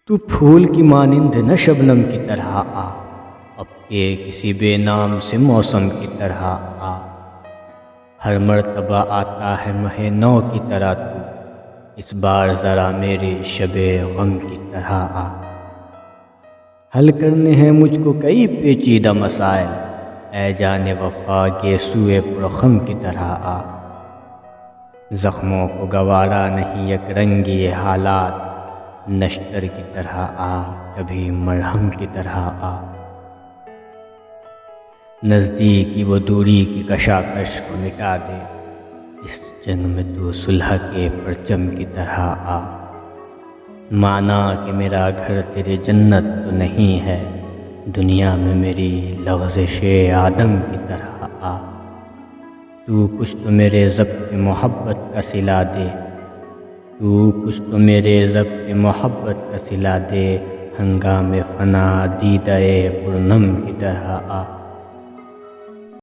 تو پھول کی مانند نہ شبنم کی طرح آ، اب کے کسی بے نام سے موسم کی طرح آ۔ ہر مرتبہ آتا ہے ماہ نو کی طرح تو، اس بار ذرا میرے شب غم کی طرح آ۔ حل کرنے ہیں مجھ کو کئی پیچیدہ مسائل، اے جان وفا گیسوئے پرخم کی طرح آ۔ زخموں کو گوارا نہیں یک رنگی یہ حالات، نشتر کی طرح آ، کبھی مرہم کی طرح آ۔ نزدیکی وہ دوری کی کشاکش کو مٹا دے، اس جنگ میں تو صلح کے پرچم کی طرح آ۔ مانا کہ میرا گھر تیرے جنت تو نہیں ہے، دنیا میں میری لغزش آدم کی طرح آ۔ تو کچھ تو میرے ضبط محبت کا صلہ دے، تو کچھ تو میرے ضبط محبت کا صلہ دے، ہنگام فنا دیدہ پرنم کی طرح آ۔